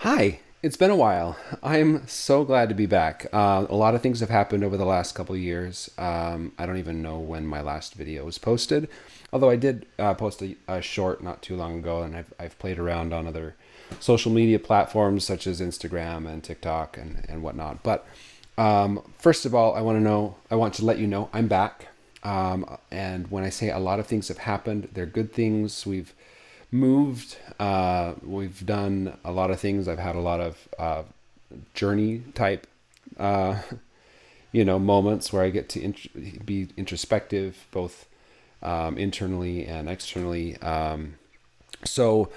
Hi, it's been a while. I'm so glad to be back. A lot of things have happened over the last couple of years. I don't even know when my last video was posted, although I did post a short not too long ago, and I've played around on other social media platforms such as Instagram and TikTok and whatnot. But first of all, I want to let you know I'm back. And when I say a lot of things have happened, they're good things. We've moved. We've done a lot of things. I've had a lot of journey type, uh, moments where I get to be introspective, both internally and externally. So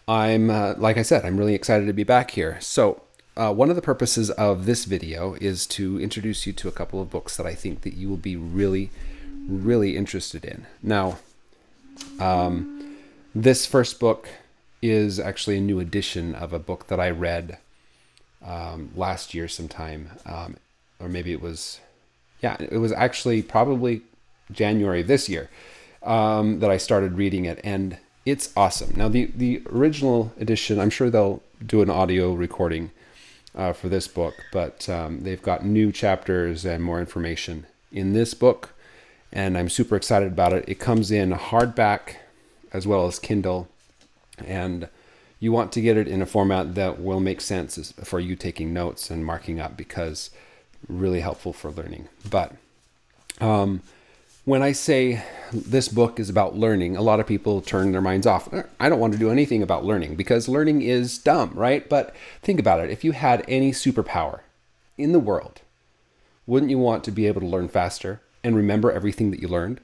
like I said, I'm really excited to be back here. So one of the purposes of this video is to introduce you to a couple of books that I think that you will be really, really interested in. Now, this first book is actually a new edition of a book that I read last year sometime, or maybe it was actually probably January this year that I started reading it, and it's awesome. Now, the original edition, I'm sure they'll do an audio recording for this book, but they've got new chapters and more information in this book, and I'm super excited about it. It comes in hardback as well as Kindle, and you want to get it in a format that will make sense for you taking notes and marking up, because really helpful for learning. But when I say this book is about learning, a lot of people turn their minds off. I don't want to do anything about learning because learning is dumb, right? But think about it. If you had any superpower in the world, wouldn't you want to be able to learn faster and remember everything that you learned?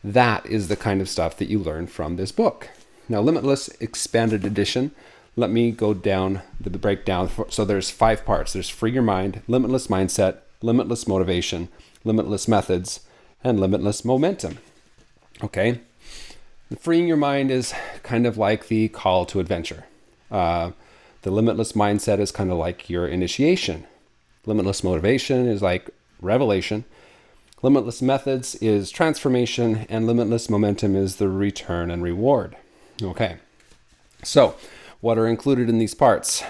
That is the kind of stuff that you learn from this book. Now, Limitless Expanded Edition, let me go down the breakdown. So there's 5 parts. There's Free Your Mind, Limitless Mindset, Limitless Motivation, Limitless Methods, and Limitless Momentum. Okay? Freeing your mind is kind of like the call to adventure. The Limitless Mindset is kind of like your initiation. Limitless Motivation is like revelation. Limitless Methods is transformation, and Limitless Momentum is the return and reward. Okay, so what are included in these parts?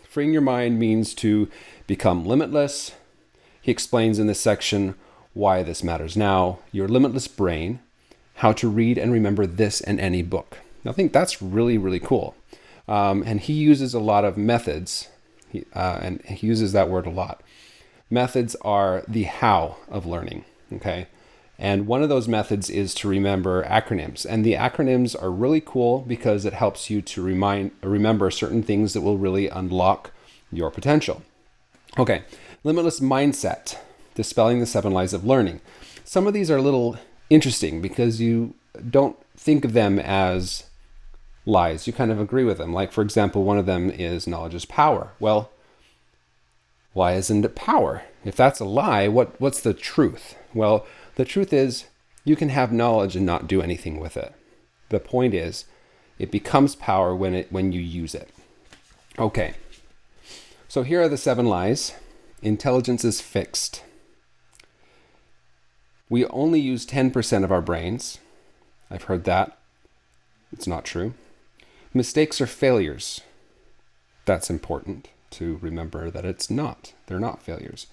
Freeing your mind means to become limitless. He explains in this section why this matters now, your limitless brain, how to read and remember this and any book. I think that's really, really cool. And he uses a lot of methods, and he uses that word a lot. Methods are the how of learning. Okay. And one of those methods is to remember acronyms. And the acronyms are really cool because it helps you to remember certain things that will really unlock your potential. Okay. Limitless Mindset, dispelling the 7 lies of learning. Some of these are a little interesting because you don't think of them as lies. You kind of agree with them. Like, for example, one of them is knowledge is power. Well, why isn't it power? If that's a lie, what's the truth? Well, the truth is you can have knowledge and not do anything with it. The point is it becomes power when you use it. Okay. So here are the 7 lies. Intelligence is fixed. We only use 10% of our brains. I've heard that. It's not true. Mistakes are failures. That's important to remember that it's not. They're not failures.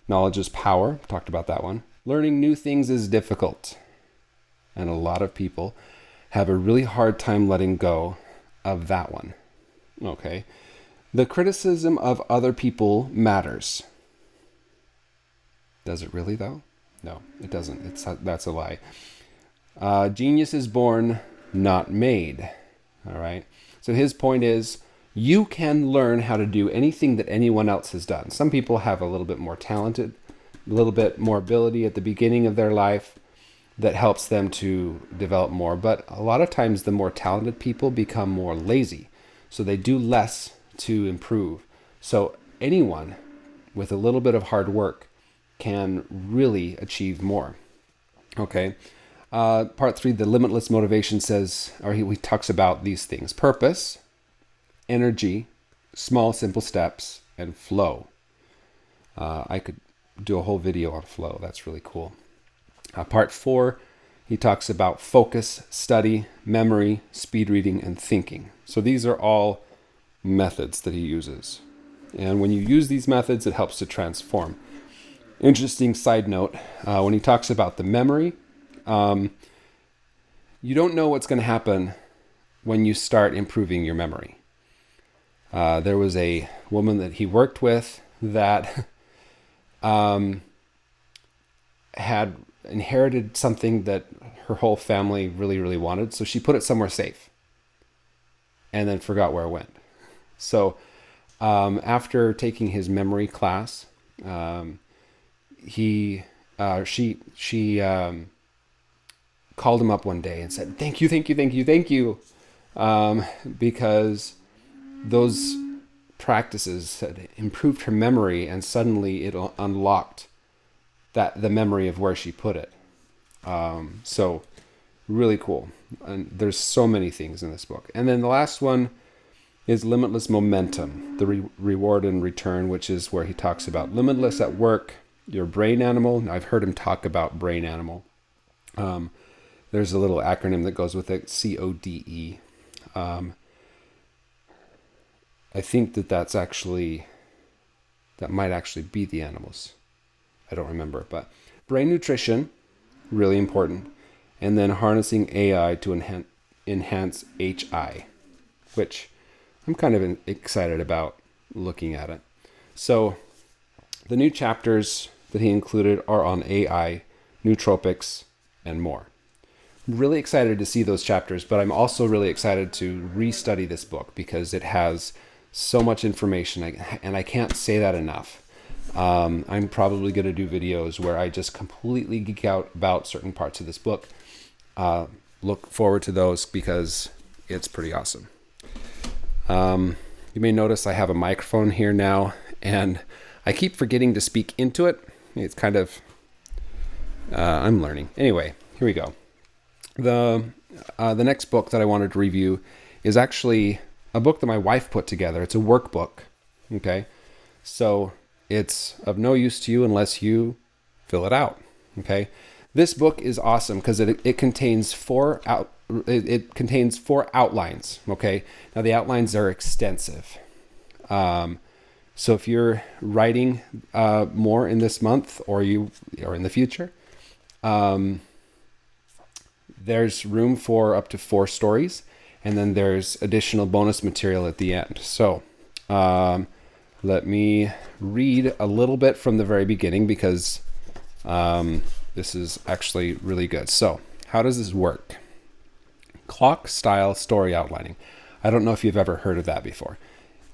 Knowledge is power. Talked about that one. Learning new things is difficult. And a lot of people have a really hard time letting go of that one. Okay. The criticism of other people matters. Does it really, though? No, it doesn't. That's a lie. Genius is born, not made. All right. So his point is, you can learn how to do anything that anyone else has done. Some people have a little bit more talented, a little bit more ability at the beginning of their life that helps them to develop more. But a lot of times the more talented people become more lazy. So they do less to improve. So anyone with a little bit of hard work can really achieve more. Okay. Part 3, the Limitless Motivation says, or he talks about these things: purpose, energy, small, simple steps, and flow. I could do a whole video on flow. That's really cool. Part 4, he talks about focus, study, memory, speed reading, and thinking. So these are all methods that he uses. And when you use these methods, it helps to transform. Interesting side note, when he talks about the memory, you don't know what's going to happen when you start improving your memory. There was a woman that he worked with that had inherited something that her whole family really, really wanted. So she put it somewhere safe and then forgot where it went. So after taking his memory class, she called him up one day and said, thank you. Because those practices had improved her memory, and suddenly it unlocked the memory of where she put it. So really cool. And there's so many things in this book. And then the last one is Limitless Momentum, the reward and return, which is where he talks about limitless at work, your brain animal. Now, I've heard him talk about brain animal. There's a little acronym that goes with it, CODE. I think that might actually be the animals. I don't remember, but brain nutrition, really important. And then harnessing AI to enhance HI, which I'm kind of excited about looking at it. So the new chapters that he included are on AI, nootropics, and more. I'm really excited to see those chapters, but I'm also really excited to restudy this book because it has so much information, and I can't say that enough. I'm probably going to do videos where I just completely geek out about certain parts of this book. Look forward to those because it's pretty awesome. You may notice I have a microphone here now, and I keep forgetting to speak into it. It's kind of, I'm learning. Anyway, here we go. The next book that I wanted to review is actually a book that my wife put together. It's a workbook. Okay. So it's of no use to you unless you fill it out. Okay. This book is awesome because it contains four outlines. Okay. Now the outlines are extensive. So if you're writing more in this month or in the future, there's room for up to 4 stories, and then there's additional bonus material at the end. So let me read a little bit from the very beginning because this is actually really good. So how does this work? Clock style story outlining. I don't know if you've ever heard of that before.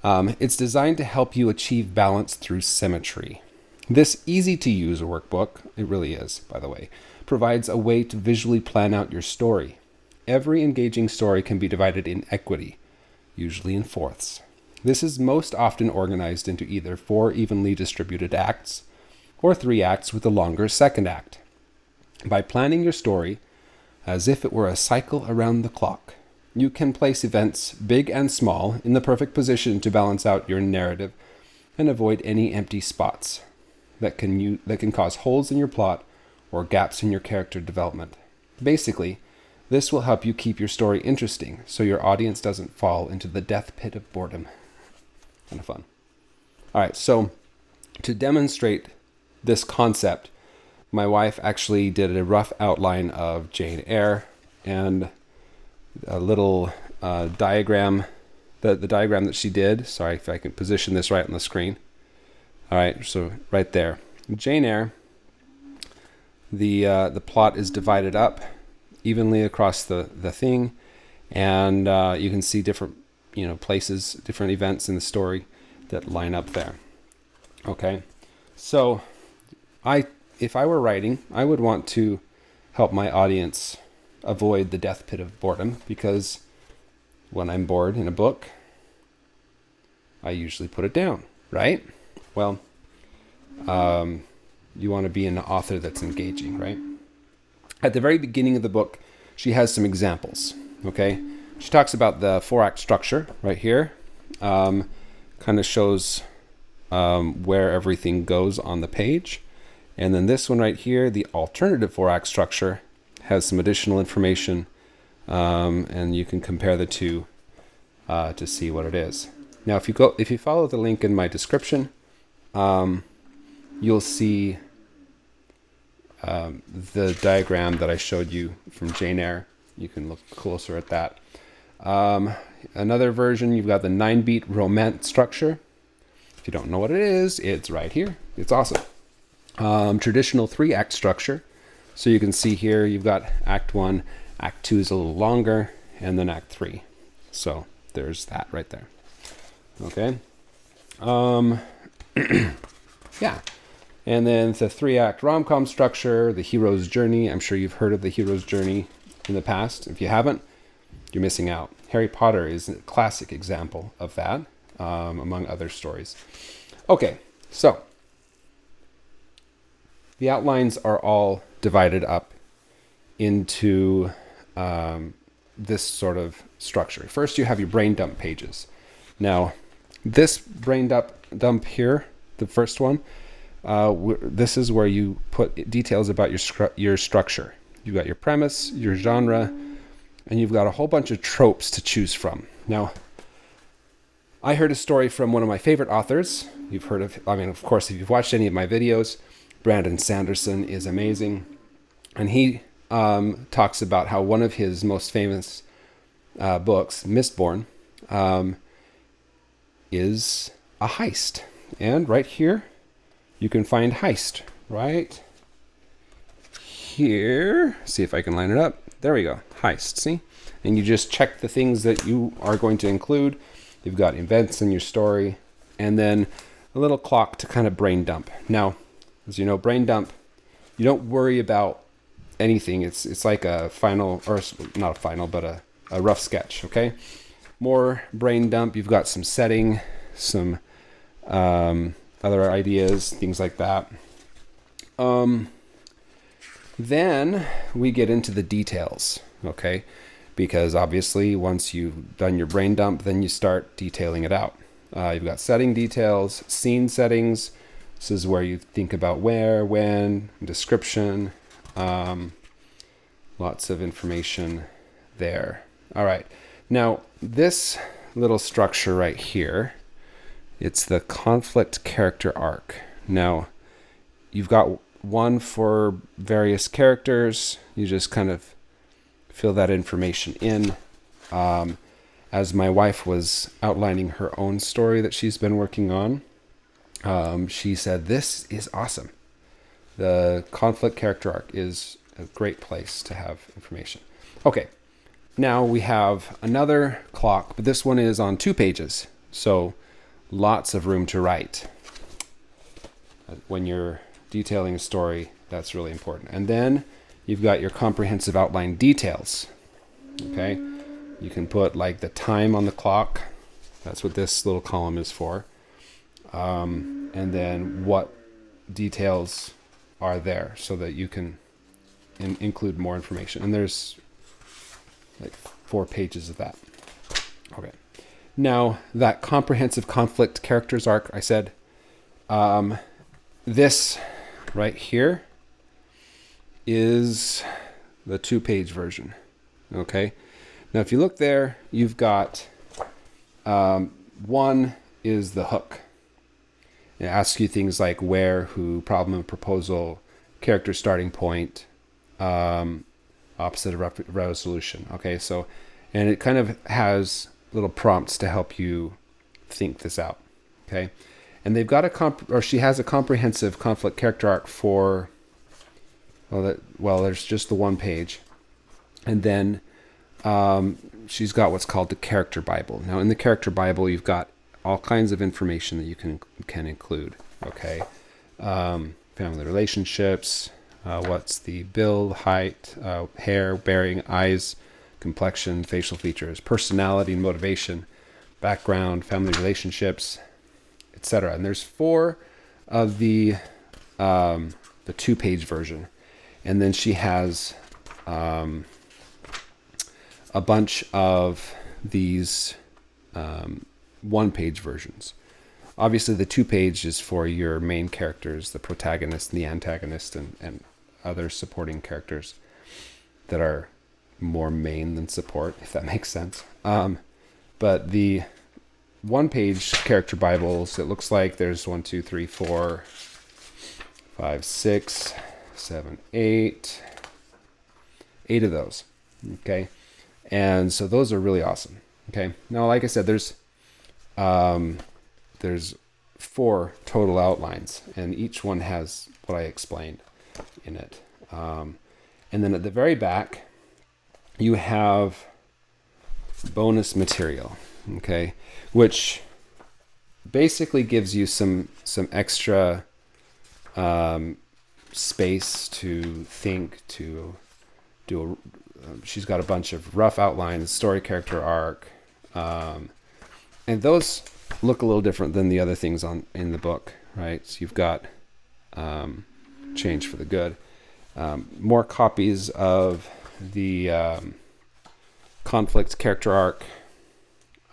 It's designed to help you achieve balance through symmetry. This easy-to-use workbook, it really is, by the way, provides a way to visually plan out your story. Every engaging story can be divided in equity, usually in fourths. This is most often organized into either 4 evenly distributed acts or 3 acts with a longer second act. By planning your story as if it were a cycle around the clock, you can place events, big and small, in the perfect position to balance out your narrative and avoid any empty spots that can cause holes in your plot or gaps in your character development. Basically, this will help you keep your story interesting so your audience doesn't fall into the death pit of boredom. Kind of fun. All right, so to demonstrate this concept, my wife actually did a rough outline of Jane Eyre and a little diagram, the diagram that she did. Sorry if I can position this right on the screen. All right, so right there. Jane Eyre, the plot is divided up evenly across the thing, and you can see different places, different events in the story that line up there. Okay, so if I were writing, I would want to help my audience avoid the death pit of boredom, because when I'm bored in a book, I usually put it down, right? Well, you want to be an author that's engaging, right? At the very beginning of the book, she has some examples, okay? She talks about the 4-act structure right here. Kind of shows where everything goes on the page. And then this one right here, the alternative 4-act structure, has some additional information, and you can compare the two to see what it is. Now, if you follow the link in my description, you'll see the diagram that I showed you from Jane Eyre. You can look closer at that. Another version, you've got the 9-beat romance structure. If you don't know what it is, it's right here. It's awesome. Traditional 3-act structure. So you can see here, you've got Act 1, Act 2 is a little longer, and then Act 3. So there's that right there. Okay. Yeah. And then the 3-act rom-com structure, the hero's journey. I'm sure you've heard of the hero's journey in the past. If you haven't, you're missing out. Harry Potter is a classic example of that, among other stories. Okay, so the outlines are all divided up into this sort of structure. First, you have your brain dump pages. Now, this brain dump here, the first one, this is where you put details about your structure. You've got your premise, your genre, and you've got a whole bunch of tropes to choose from. Now, I heard a story from one of my favorite authors. You've heard of, I mean, of course, if you've watched any of my videos, Brandon Sanderson is amazing. And he talks about how one of his most famous books, Mistborn, is a heist. And right here, you can find heist right here. See if I can line it up. There we go. Heist. See? And you just check the things that you are going to include. You've got events in your story, and then a little clock to kind of brain dump. Now, as you know, brain dump, you don't worry about anything. It's like a final, or not a final, but a rough sketch. Okay. More brain dump. You've got some setting, some other ideas, things like that. Then we get into the details, okay? Because obviously once you've done your brain dump, then you start detailing it out. You've got setting details, scene settings. This is where you think about where, when, description, lots of information there. All right. Now, this little structure right here, it's the conflict character arc. Now, you've got one for various characters. You just kind of fill that information in. As my wife was outlining her own story that she's been working on, she said, this is awesome. The conflict character arc is a great place to have information. Okay, now we have another clock, but this one is on 2 pages. So lots of room to write. When you're detailing a story, that's really important. And then you've got your comprehensive outline details. Okay, you can put like the time on the clock. That's what this little column is for. And then what details are there so that you can include more information. And there's like 4 pages of that. Okay. Now that comprehensive conflict characters arc, I said, this right here is the 2-page version. Okay. Now, if you look there, you've got one is the hook. It asks you things like where, who, problem, proposal, character starting point, opposite of resolution. Okay. So, and it kind of has little prompts to help you think this out. Okay. And they've got she has a comprehensive conflict character arc for, there's just the 1 page. And then she's got what's called the character Bible. Now, in the character Bible, you've got all kinds of information that you can include. Okay. Family relationships, what's the build, height, hair, bearing, eyes, complexion, facial features, personality and motivation, background, family relationships, etc. And there's 4 of the 2-page version. And then she has a bunch of these 1-page versions. Obviously, the 2-page is for your main characters, the protagonist and the antagonist, and other supporting characters that are more main than support, if that makes sense. But the one-page character Bibles. It looks like there's 1, 2, 3, 4, 5, 6, 7, 8 of those. Okay, and so those are really awesome. Okay, now like I said, there's 4 total outlines, and each one has what I explained in it. And then at the very back, you have bonus material, okay, which basically gives you some extra space to think, to do she's got a bunch of rough outlines, story, character arc, and those look a little different than the other things in the book, right? So you've got Change for the Good, more copies of the conflict character arc,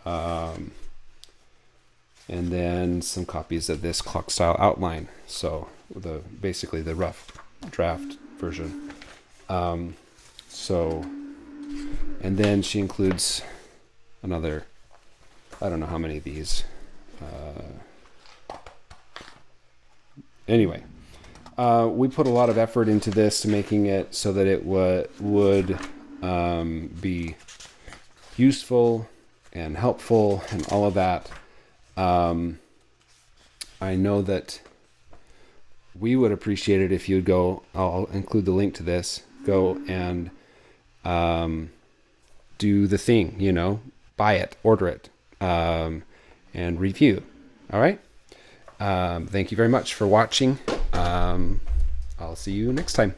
and then some copies of this clock style outline. So basically the rough draft version. And then she includes another, I don't know how many of these. Anyway, we put a lot of effort into this to making it so that it would be useful and helpful and all of that. I know that we would appreciate it if you'd go, I'll include the link to this, go and do the thing, buy it, order it, and review. All right. Thank you very much for watching. I'll see you next time.